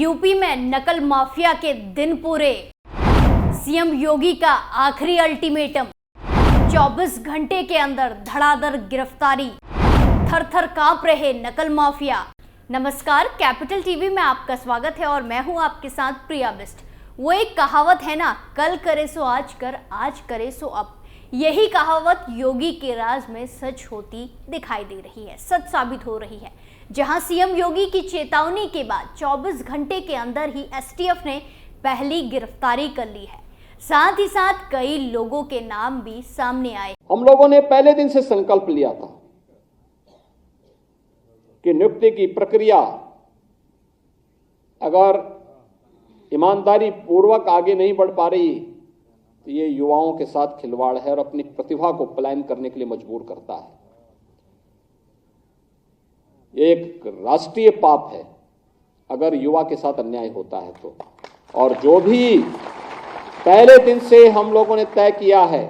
UP में नकल mafia के दिन पूरे। सीएम योगी का आखिरी अल्टीमेटम। 24 घंटे के अंदर धड़ाधड़ गिरफ्तारी। थर थर कांप रहे नकल माफिया। नमस्कार, कैपिटल टीवी में आपका स्वागत है और मैं हूं आपके साथ प्रिया बिस्ट। वो एक कहावत है ना, कल करे सो आज कर, आज करे सो अब। यही कहावत योगी के राज में सच होती दिखाई दे रही है, सच साबित हो रही है। जहां सीएम योगी की चेतावनी के बाद 24 घंटे के अंदर ही एसटीएफ ने पहली गिरफ्तारी कर ली है। साथ ही साथ कई लोगों के नाम भी सामने आए। हम लोगों ने पहले दिन से संकल्प लिया था कि नियुक्ति की प्रक्रिया अगर ईमानदारी पूर्वक आगे नहीं बढ़ पा रही तो ये युवाओं के साथ खिलवाड़ है और अपनी प्रतिभा को पलायन करने के लिए मजबूर करता है। ये एक राष्ट्रीय पाप है अगर युवा के साथ अन्याय होता है तो। और जो भी पहले दिन से हम लोगों ने तय किया है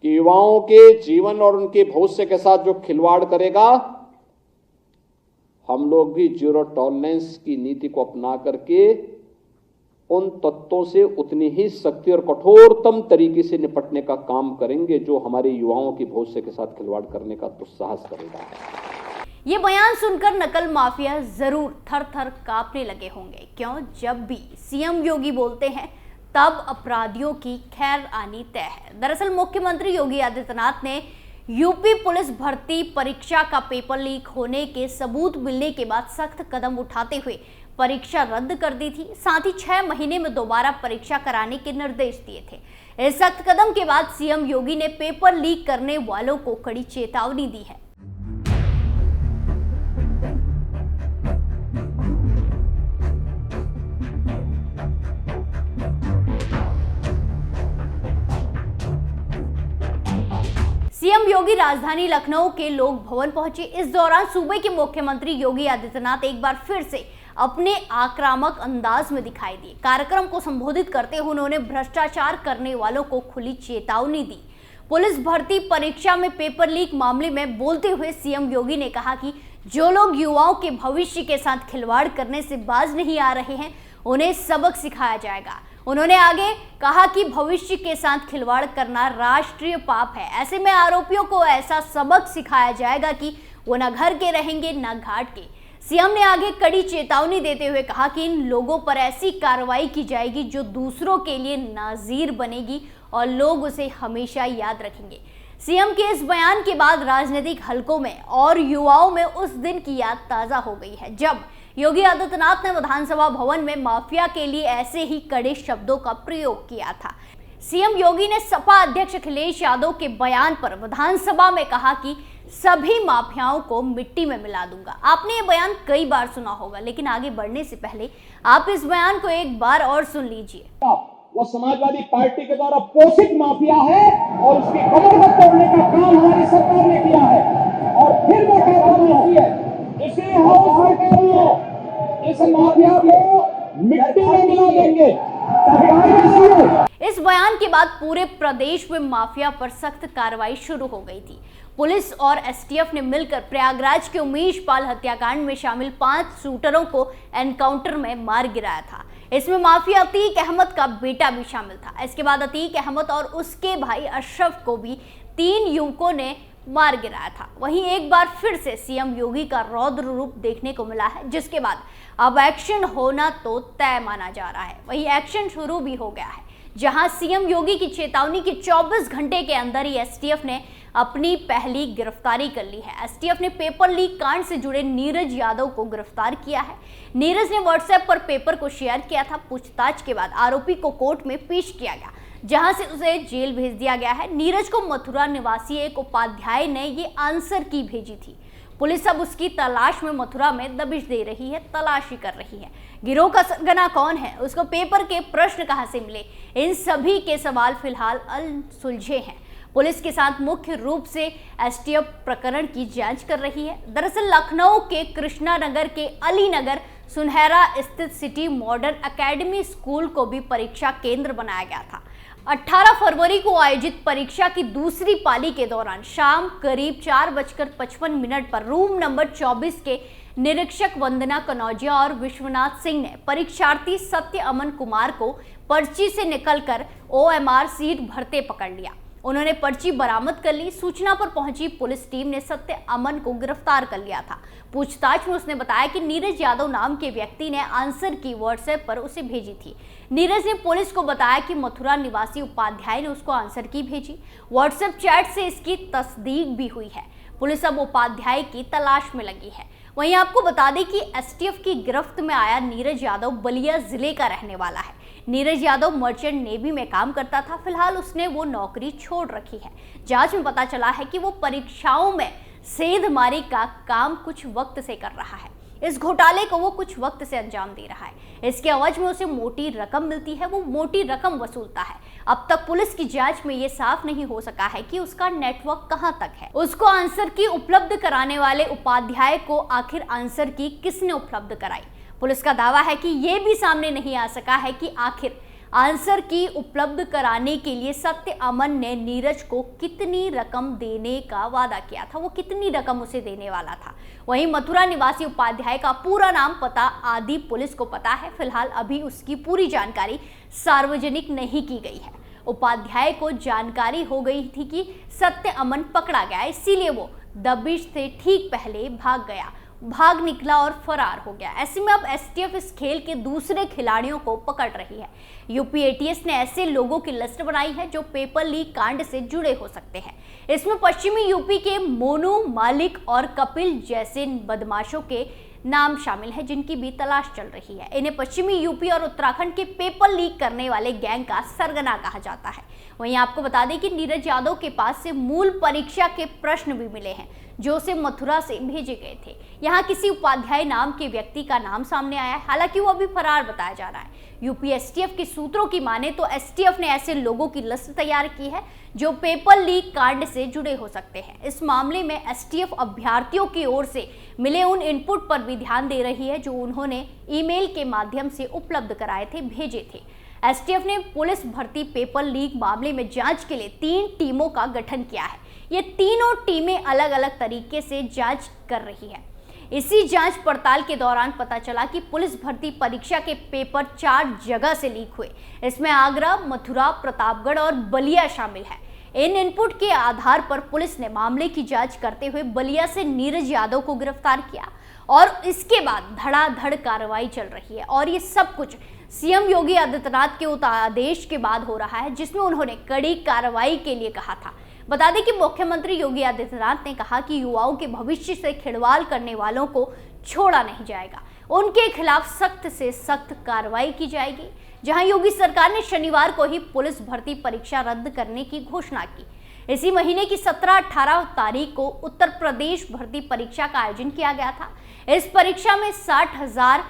कि युवाओं के जीवन और उनके भविष्य के साथ जो खिलवाड़ करेगा, हम लोग भी जीरो टॉलरेंस की नीति को अपना करके उन तत्वों से उतनी ही सख्ती और कठोरतम तरीके से निपटने का काम करेंगे जो हमारे युवाओं के भविष्य के साथ खिलवाड़ करने का दुस्साहस करेगा। ये बयान सुनकर नकल माफिया जरूर थर थर कांपने लगे होंगे। क्यों? जब भी सीएम योगी बोलते हैं तब अपराधियों की खैर आनी तय है। दरअसल मुख्यमंत्री योगी आदित्यनाथ ने यूपी पुलिस भर्ती परीक्षा का पेपर लीक होने के सबूत मिलने के बाद सख्त कदम उठाते हुए परीक्षा रद्द कर दी थी। साथ ही 6 महीने में दोबारा परीक्षा कराने के निर्देश दिए थे। इस सख्त कदम के बाद सीएम योगी ने पेपर लीक करने वालों को कड़ी चेतावनी दी है। सीएम योगी राजधानी लखनऊ के लोक भवन पहुंचे। इस दौरान सूबे के मुख्यमंत्री योगी आदित्यनाथ एक बार फिर से अपने आक्रामक अंदाज में दिखाई दिए। कार्यक्रम को संबोधित करते हुए उन्होंने भ्रष्टाचार करने वालों को खुली चेतावनी दी। पुलिस भर्ती परीक्षा में पेपर लीक मामले में बोलते हुए सीएम योगी ने कहा कि जो लोग युवाओं के भविष्य के साथ खिलवाड़ करने से बाज नहीं आ रहे हैं, उन्हें सबक सिखाया जाएगा। उन्होंने आगे कहा कि भविष्य के साथ खिलवाड़ करना राष्ट्रीय पाप है। ऐसे में आरोपियों को ऐसा सबक सिखाया जाएगा कि वो न घर के रहेंगे न घाट के। सीएम ने आगे कड़ी चेतावनी देते हुए कहा कि इन लोगों पर ऐसी कार्रवाई की जाएगी जो दूसरों के लिए नाज़ीर बनेगी और लोग उसे हमेशा याद रखेंगे। सीएम के इस बयान के बाद राजनीतिक हलकों में और युवाओं में उस दिन की याद ताज़ा हो गई है जब योगी आदित्यनाथ ने विधानसभा भवन में माफिया के लिए ऐसे ही कड़े शब्दों का प्रयोग किया था। सीएम योगी ने सपा अध्यक्ष अखिलेश यादव के बयान पर विधानसभा में कहा कि सभी माफियाओं को मिट्टी में मिला दूंगा। आपने ये बयान कई बार सुना होगा, लेकिन आगे बढ़ने से पहले आप इस बयान को एक बार और सुन लीजिए। वो समाजवादी पार्टी के द्वारा पोषित माफिया है और उसकी कमर को तोड़ने का काम हमारी सरकार ने किया है। और फिर वो कहती है इसे हम सरकार इस माफिया को मिट्टी में मिला देंगे। इस बयान के बाद पूरे प्रदेश में माफिया पर सख्त कार्रवाई शुरू हो गई थी। पुलिस और एसटीएफ ने मिलकर प्रयागराज के उमेश पाल हत्याकांड में शामिल 5 शूटरों को एनकाउंटर में मार गिराया था। इसमें माफिया अतीक अहमद का बेटा भी शामिल था। इसके बाद अतीक अहमद और उसके भाई अशरफ को भी 3 युवकों ने मार गिराया था। वहीं एक बार फिर से सीएम योगी का रौद्र रूप देखने को मिला है, जिसके बाद अब एक्शन होना तो तय माना जा रहा है। वहीं एक्शन शुरू भी हो गया है, जहां सीएम योगी की चेतावनी के 24 घंटे के अंदर ही एसटीएफ ने अपनी पहली गिरफ्तारी कर ली है। एसटीएफ ने पेपर लीक कांड से जुड़े नीरज यादव को गिरफ्तार किया है। नीरज ने व्हाट्सएप पर पेपर को शेयर किया था। पूछताछ के बाद आरोपी को कोर्ट में पेश किया गया, जहां से उसे जेल भेज दिया गया है। नीरज को मथुरा निवासी एक उपाध्याय ने ये आंसर की भेजी थी। पुलिस अब उसकी तलाश में मथुरा में दबिश दे रही है, तलाशी कर रही है। गिरोह का सरगना कौन है, उसको पेपर के प्रश्न कहां से मिले, इन सभी के सवाल फिलहाल अनसुलझे हैं। पुलिस के साथ मुख्य रूप से एसटीएफ प्रकरण की जांच कर रही है। दरअसल लखनऊ के कृष्णा नगर के अली नगर सुनहरा स्थित सिटी मॉडर्न एकेडमी स्कूल को भी परीक्षा केंद्र बनाया गया था। 18 फरवरी को आयोजित परीक्षा की दूसरी पाली के दौरान शाम करीब 4:55 पर रूम नंबर 24 के निरीक्षक वंदना कनौजिया और विश्वनाथ सिंह ने परीक्षार्थी सत्य अमन कुमार को पर्ची से निकलकर OMR सीट भरते पकड़ लिया। उन्होंने पर्ची बरामद कर ली। सूचना पर पहुंची पुलिस टीम ने सत्य अमन को गिरफ्तार कर लिया था। पूछताछ में उसने बताया कि नीरज यादव नाम के व्यक्ति ने आंसर की व्हाट्सएप पर उसे भेजी थी। नीरज ने पुलिस को बताया कि मथुरा निवासी उपाध्याय ने उसको आंसर की भेजी। व्हाट्सएप चैट से इसकी तस्दीक भी हुई है। पुलिस अब उपाध्याय की तलाश में लगी है। वहीं आपको बता दें कि STF की गिरफ्त में आया नीरज यादव बलिया जिले का रहने वाला है। नीरज यादव मर्चेंट नेवी में काम करता था। फिलहाल उसने वो नौकरी छोड़ रखी है। जांच में पता चला है कि वो परीक्षाओं में सेंधमारी का काम कुछ वक्त से कर रहा है। इस घोटाले को वो कुछ वक्त से अंजाम दे रहा है। इसके एवज में उसे मोटी रकम मिलती है, वो मोटी रकम वसूलता है। अब तक पुलिस की जांच में ये साफ नहीं हो सका है कि उसका नेटवर्क कहां तक है। उसको आंसर की उपलब्ध कराने वाले उपाध्याय को आखिर आंसर की किसने उपलब्ध कराई। पुलिस का दावा है कि ये भी सामने नहीं आ सका है कि आखिर आंसर की उपलब्ध कराने के लिए सत्य अमन ने नीरज को कितनी रकम देने का वादा किया था, वो कितनी रकम उसे देने वाला था। वहीं मथुरा निवासी उपाध्याय का पूरा नाम, पता आदि पुलिस को पता है। फिलहाल अभी उसकी पूरी जानकारी सार्वजनिक नहीं की गई है। उपाध्याय को जानकारी हो गई थी कि सत्य अमन पकड़ा गया, इसीलिए वो दबिश से ठीक पहले भाग निकला और फरार हो गया। ऐसे में अब STF इस खेल के दूसरे खिलाड़ियों को पकड़ रही है। यूपी ATS ने ऐसे लोगों की लिस्ट बनाई है जो पेपर लीक कांड से जुड़े हो सकते हैं। इसमें पश्चिमी यूपी के मोनू, मालिक और कपिल जैसे बदमाशों के नाम शामिल है, जिनकी भी तलाश चल रही है। इन्हें पश्चिमी यूपी और उत्तराखंड के पेपर लीक करने वाले गैंग का सरगना कहा जाता है। वहीं आपको बता दें कि नीरज यादव के पास से मूल परीक्षा के प्रश्न भी मिले हैं जो उसे मथुरा से भेजे गए थे। यहाँ किसी उपाध्याय नाम के व्यक्ति का नाम सामने आया है, हालांकि वो अभी फरार बताया जा रहा है। यूपी STF के सूत्रों की माने तो STF ने ऐसे लोगों की लिस्ट तैयार की है जो पेपर लीक कांड से जुड़े हो सकते हैं। इस मामले में STF अभ्यर्थियों की ओर से मिले उन इनपुट पर भी ध्यान दे रही है जो उन्होंने ईमेल के माध्यम से उपलब्ध कराए थे, भेजे थे। STF ने पुलिस भर्ती पेपर लीक मामले में जांच के लिए 3 टीमों का गठन किया है। ये तीनों टीमें अलग अलग तरीके से जांच कर रही है। इसी जांच पड़ताल के दौरान पता चला कि पुलिस भर्ती परीक्षा के पेपर 4 जगह से लीक हुए। इसमें आगरा, मथुरा, प्रतापगढ़ और बलिया शामिल है। इन इनपुट के आधार पर पुलिस ने मामले की जांच करते हुए बलिया से नीरज यादव को गिरफ्तार किया और इसके बाद धड़ाधड़ कार्रवाई चल रही है। और ये सब कुछ CM योगी आदित्यनाथ के उस आदेश के बाद हो रहा है जिसमें उन्होंने कड़ी कार्रवाई के लिए कहा था। बता दें कि मुख्यमंत्री योगी आदित्यनाथ ने कहा कि युवाओं के भविष्य से खिलवाड़ करने वालों को छोड़ा नहीं जाएगा, उनके खिलाफ सख्त से सख्त कार्रवाई की जाएगी। जहां योगी सरकार ने शनिवार को ही पुलिस भर्ती परीक्षा रद्द करने की घोषणा की। इसी महीने की 17-18 तारीख को उत्तर प्रदेश भर्ती परीक्षा का आयोजन किया गया था। इस परीक्षा में 60,000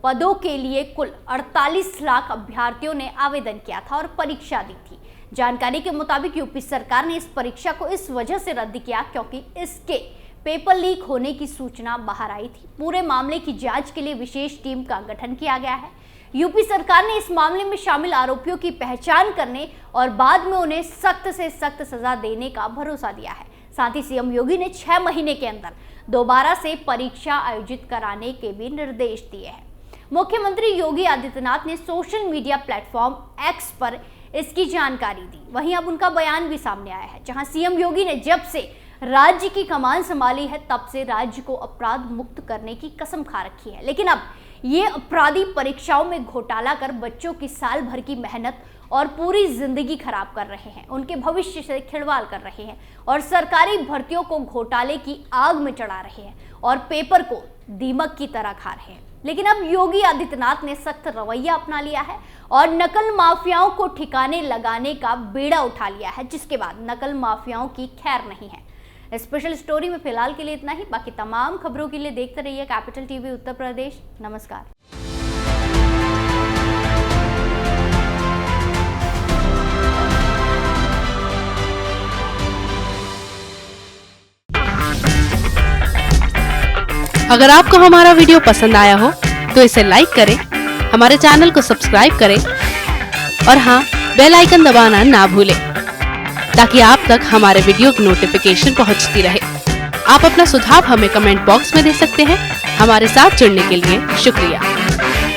पदों के लिए कुल 48 लाख अभ्यर्थियों ने आवेदन किया था और परीक्षा दी थी। जानकारी के मुताबिक यूपी सरकार ने इस परीक्षा को इस वजह से रद्द किया क्योंकि इसके पेपर लीक होने की सूचना बाहर आई थी। पूरे मामले की जांच के लिए विशेष टीम का गठन किया गया है। यूपी सरकार ने इस मामले में शामिल आरोपियों की पहचान करने और बाद में उन्हें सख्त से सख्त सजा देने का भरोसा दिया है। साथ ही CM योगी ने 6 महीने के अंदर दोबारा से परीक्षा आयोजित कराने के भी निर्देश दिए हैं। मुख्यमंत्री योगी आदित्यनाथ ने सोशल मीडिया प्लेटफॉर्म X पर इसकी जानकारी दी। वहीं अब उनका बयान भी सामने आया है, जहां CM योगी ने जब से राज्य की कमान संभाली है तब से राज्य को अपराध मुक्त करने की कसम खा रखी है। लेकिन अब ये अपराधी परीक्षाओं में घोटाला कर बच्चों की साल भर की मेहनत और पूरी जिंदगी खराब कर रहे हैं, उनके भविष्य से खिलवाड़ कर रहे हैं और सरकारी भर्तियों को घोटाले की आग में चढ़ा रहे हैं और पेपर को दीमक की तरह खा रहे हैं। लेकिन अब योगी आदित्यनाथ ने सख्त रवैया अपना लिया है और नकल माफियाओं को ठिकाने लगाने का बेड़ा उठा लिया है, जिसके बाद नकल माफियाओं की खैर नहीं है। स्पेशल स्टोरी में फिलहाल के लिए इतना ही। बाकी तमाम खबरों के लिए देखते रहिए कैपिटल टीवी उत्तर प्रदेश। नमस्कार। अगर आपको हमारा वीडियो पसंद आया हो तो इसे लाइक करें, हमारे चैनल को सब्सक्राइब करें और हाँ, बेल आइकन दबाना ना भूलें ताकि आप तक हमारे वीडियो की नोटिफिकेशन पहुंचती रहे। आप अपना सुझाव हमें कमेंट बॉक्स में दे सकते हैं। हमारे साथ जुड़ने के लिए शुक्रिया।